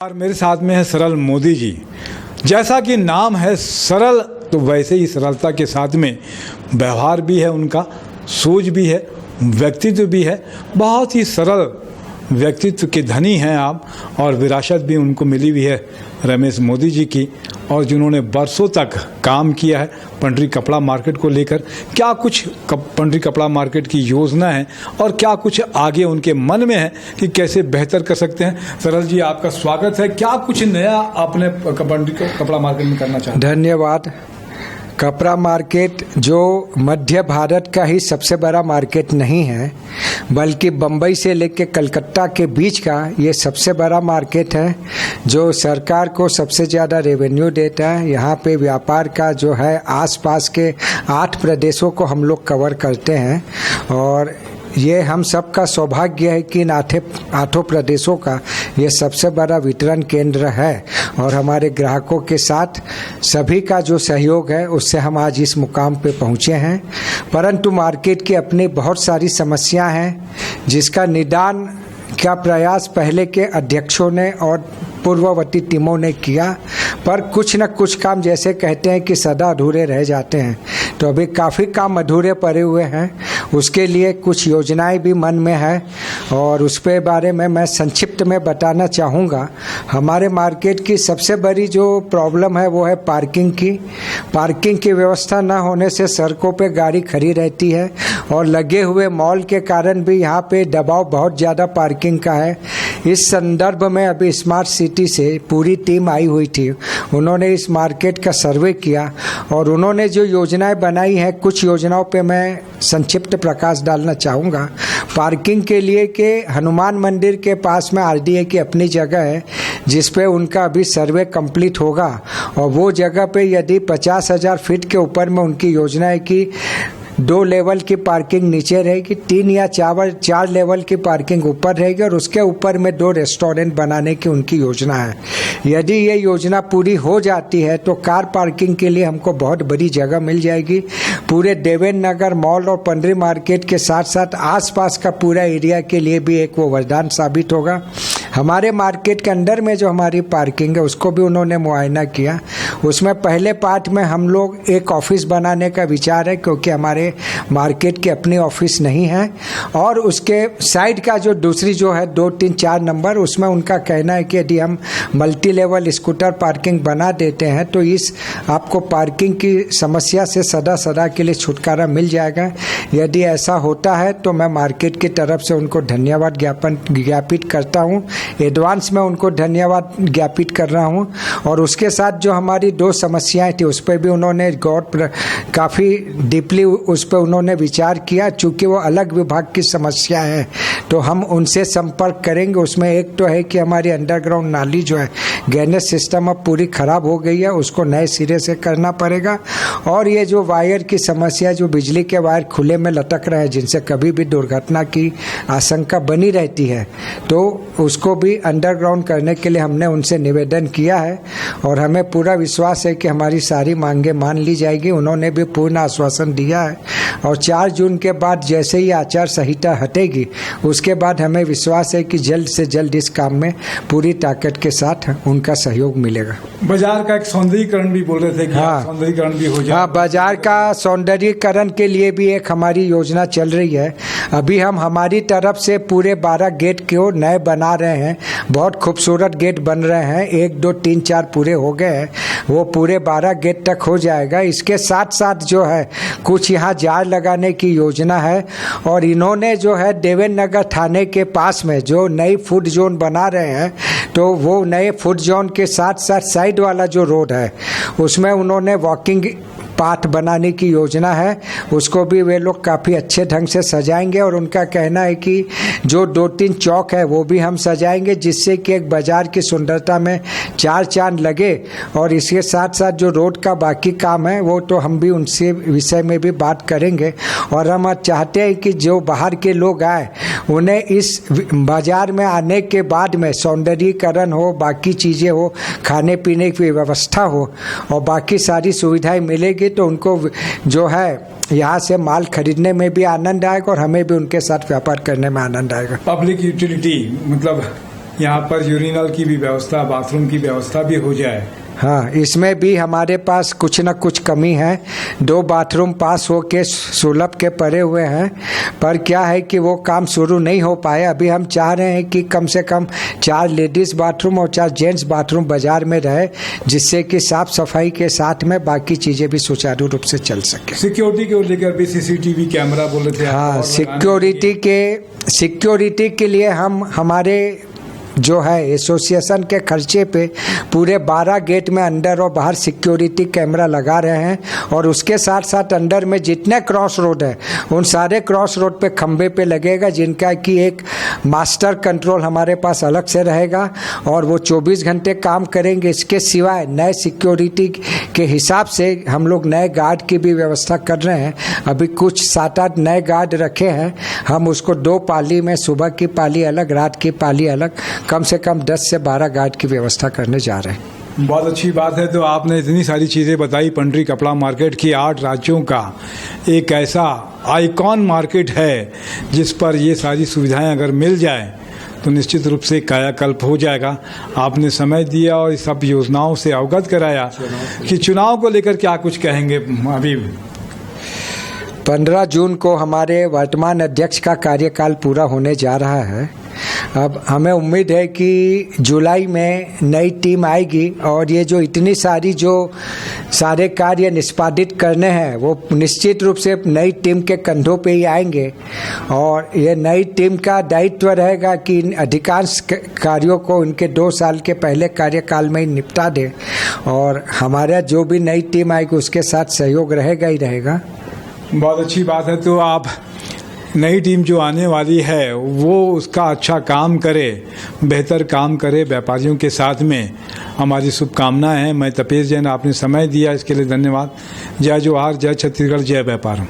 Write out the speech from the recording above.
और मेरे साथ में है सरल मोदी जी। जैसा कि नाम है सरल, तो वैसे ही सरलता के साथ में व्यवहार भी है, उनका सोच भी है, व्यक्तित्व भी है। बहुत ही सरल व्यक्तित्व के धनी हैं आप, और विरासत भी उनको मिली हुई है रमेश मोदी जी की, और जिन्होंने बरसों तक काम किया है पंडरी कपड़ा मार्केट को लेकर। क्या कुछ पंडरी कपड़ा मार्केट की योजना है और क्या कुछ आगे उनके मन में है कि कैसे बेहतर कर सकते हैं। सरल जी, आपका स्वागत है। क्या कुछ नया आपने पंडरी कपड़ा मार्केट में करना चाहते हैं? धन्यवाद। कपड़ा मार्केट जो मध्य भारत का ही सबसे बड़ा मार्केट नहीं है, बल्कि बम्बई से लेकर कलकत्ता के बीच का ये सबसे बड़ा मार्केट है, जो सरकार को सबसे ज़्यादा रेवेन्यू देता है। यहाँ पे व्यापार का जो है आसपास के 8 प्रदेशों को हम लोग कवर करते हैं, और ये हम सब का सौभाग्य है कि इन 8 प्रदेशों का ये सबसे बड़ा वितरण केंद्र है, और हमारे ग्राहकों के साथ सभी का जो सहयोग है उससे हम आज इस मुकाम पे पहुँचे हैं। परंतु मार्केट की अपनी बहुत सारी समस्याएं हैं, जिसका निदान का प्रयास पहले के अध्यक्षों ने और पूर्ववर्ती टीमों ने किया, पर कुछ न कुछ काम जैसे कहते हैं कि सदा अधूरे रह जाते हैं, तो अभी काफ़ी काम अधूरे पड़े हुए हैं। उसके लिए कुछ योजनाएं भी मन में है, और उस पे बारे में मैं संक्षिप्त में बताना चाहूँगा। हमारे मार्केट की सबसे बड़ी जो प्रॉब्लम है वो है पार्किंग की। पार्किंग की व्यवस्था न होने से सड़कों पे गाड़ी खड़ी रहती है, और लगे हुए मॉल के कारण भी यहाँ पे दबाव बहुत ज़्यादा पार्किंग का है। इस संदर्भ में अभी स्मार्ट सिटी से पूरी टीम आई हुई थी। उन्होंने इस मार्केट का सर्वे किया, और उन्होंने जो योजनाएं बनाई हैं, कुछ योजनाओं पे मैं संक्षिप्त प्रकाश डालना चाहूँगा। पार्किंग के लिए के हनुमान मंदिर के पास में आरडीए की अपनी जगह है, जिस पे उनका अभी सर्वे कंप्लीट होगा, और वो जगह पे यदि 50,000 फीट के ऊपर में उनकी योजना है कि 2 लेवल की पार्किंग नीचे रहेगी, 3 या 4 लेवल की पार्किंग ऊपर रहेगी, और उसके ऊपर में 2 रेस्टोरेंट बनाने की उनकी योजना है। यदि ये योजना पूरी हो जाती है तो कार पार्किंग के लिए हमको बहुत बड़ी जगह मिल जाएगी। पूरे देवेंद्र नगर मॉल और पंडरी मार्केट के साथ साथ आसपास का पूरा एरिया के लिए भी एक वो वरदान साबित होगा। हमारे मार्केट के अंदर में जो हमारी पार्किंग है उसको भी उन्होंने मुआयना किया। उसमें पहले पार्ट में हम लोग एक ऑफिस बनाने का विचार है, क्योंकि हमारे मार्केट की अपनी ऑफिस नहीं है, और उसके साइड का जो दूसरी जो है 2, 3, 4 नंबर, उसमें उनका कहना है कि यदि हम मल्टी लेवल स्कूटर पार्किंग बना देते हैं तो इस आपको पार्किंग की समस्या से सदा के लिए छुटकारा मिल जाएगा। यदि ऐसा होता है तो मैं मार्केट की तरफ से उनको धन्यवाद ज्ञापित करता हूँ। एडवांस में उनको धन्यवाद ज्ञापित कर रहा हूँ। और उसके साथ जो हमारी 2 समस्याएं थी उस पर भी उन्होंने काफ़ी डीपली उस पर उन्होंने विचार किया। चूँकि वो अलग विभाग की समस्या है तो हम उनसे संपर्क करेंगे। उसमें एक तो है कि हमारी अंडरग्राउंड नाली जो है ड्रेनेज सिस्टम अब पूरी ख़राब हो गई है, उसको नए सिरे से करना पड़ेगा। और ये जो वायर की समस्या, जो बिजली के वायर खुले में लटक रहे हैं, जिनसे कभी भी दुर्घटना की आशंका बनी रहती है, तो उसको भी अंडरग्राउंड करने के लिए हमने उनसे निवेदन किया है, और हमें पूरा विश्वास है कि हमारी सारी मांगें मान ली जाएगी। उन्होंने भी पूर्ण आश्वासन दिया है, और 4 जून के बाद जैसे ही आचार संहिता हटेगी उसके बाद हमें विश्वास है कि जल्द से जल्द इस काम में पूरी ताकत के साथ उनका सहयोग मिलेगा। बाजार का एक सौंदर्यीकरण भी बोल रहे थे कि सौंदर्यीकरण भी हो जाए। हाँ, बाजार का सौंदर्यीकरण के लिए भी एक हमारी योजना चल रही है। अभी हम हमारी तरफ से पूरे 12 गेट को नए बना रहे हैं। बहुत खूबसूरत गेट बन रहे हैं, 1, 2, 3, 4 पूरे हो गए हैं, वो पूरे 12 गेट तक हो जाएगा। इसके साथ साथ जो है कुछ यहाँ जार लगाने की योजना है, और इन्होंने जो है देवेंद्र नगर थाने के पास में जो नई फूड जोन बना रहे हैं, तो वो नए फूड जोन के साथ साथ साइड वाला जो रोड है उसमें उन्होंने वॉकिंग पाथ बनाने की योजना है। उसको भी वे लोग काफ़ी अच्छे ढंग से सजाएंगे, और उनका कहना है कि जो 2-3 चौक है वो भी हम सजाएंगे, जिससे कि एक बाजार की सुंदरता में 4 चांद लगे। और इसके साथ साथ जो रोड का बाकी काम है वो तो हम भी उनसे विषय में भी बात करेंगे। और हम चाहते हैं कि जो बाहर के लोग आए उन्हें इस बाजार में आने के बाद में सौंदर्यीकरण हो, बाकी चीज़ें हो, खाने पीने की व्यवस्था हो, और बाकी सारी सुविधाएं मिलेगी, तो उनको जो है यहाँ से माल खरीदने में भी आनंद आएगा, और हमें भी उनके साथ व्यापार करने में आनंद आएगा। पब्लिक यूटिलिटी मतलब यहाँ पर यूरिनल की भी व्यवस्था, बाथरूम की व्यवस्था भी हो जाए। हाँ, इसमें भी हमारे पास कुछ न कुछ कमी है। 2 बाथरूम पास होके सुलभ के पड़े हुए हैं, पर क्या है कि वो काम शुरू नहीं हो पाए। अभी हम चाह रहे हैं कि कम से कम 4 लेडीज़ बाथरूम और 4 जेंट्स बाथरूम बाजार में रहे, जिससे कि साफ सफाई के साथ में बाकी चीज़ें भी सुचारू रूप से चल सके। सिक्योरिटी को लेकर भी CCTV कैमरा बोले थे। हाँ, सिक्योरिटी के लिए हम हमारे जो है एसोसिएशन के खर्चे पे पूरे 12 गेट में अंदर और बाहर सिक्योरिटी कैमरा लगा रहे हैं, और उसके साथ साथ अंदर में जितने क्रॉस रोड है उन सारे क्रॉस रोड पे खंबे पे लगेगा, जिनका कि एक मास्टर कंट्रोल हमारे पास अलग से रहेगा और वो 24 घंटे काम करेंगे। इसके सिवाय नए सिक्योरिटी के हिसाब से हम लोग नए गार्ड की भी व्यवस्था कर रहे हैं। अभी कुछ 7-8 नए गार्ड रखे हैं। हम उसको 2 पाली में, सुबह की पाली अलग, रात की पाली अलग, कम से कम 10 से 12 गार्ड की व्यवस्था करने जा रहे हैं। बहुत अच्छी बात है। तो आपने इतनी सारी चीज़ें बताई। पंडरी कपड़ा मार्केट की 8 राज्यों का एक ऐसा आइकॉन मार्केट है जिस पर ये सारी सुविधाएं अगर मिल जाए तो निश्चित रूप से कायाकल्प हो जाएगा। आपने समय दिया और इस सब योजनाओं से अवगत कराया कि चुनाव को लेकर क्या कुछ कहेंगे। अभी 15 जून को हमारे वर्तमान अध्यक्ष का कार्यकाल पूरा होने जा रहा है। अब हमें उम्मीद है कि जुलाई में नई टीम आएगी और ये जो इतनी सारी जो सारे कार्य निष्पादित करने हैं वो निश्चित रूप से नई टीम के कंधों पे ही आएंगे, और ये नई टीम का दायित्व रहेगा कि इन अधिकांश कार्यों को इनके 2 साल के पहले कार्यकाल में ही निपटा दे, और हमारा जो भी नई टीम आएगी उसके साथ सहयोग रहेगा ही रहेगा। बहुत अच्छी बात है। तो आप नई टीम जो आने वाली है वो उसका अच्छा काम करे, बेहतर काम करे व्यापारियों के साथ में, हमारी शुभकामनाएं हैं। मैं तपेश जैन, आपने समय दिया इसके लिए धन्यवाद। जय जोहार, जय छत्तीसगढ़, जय व्यापार।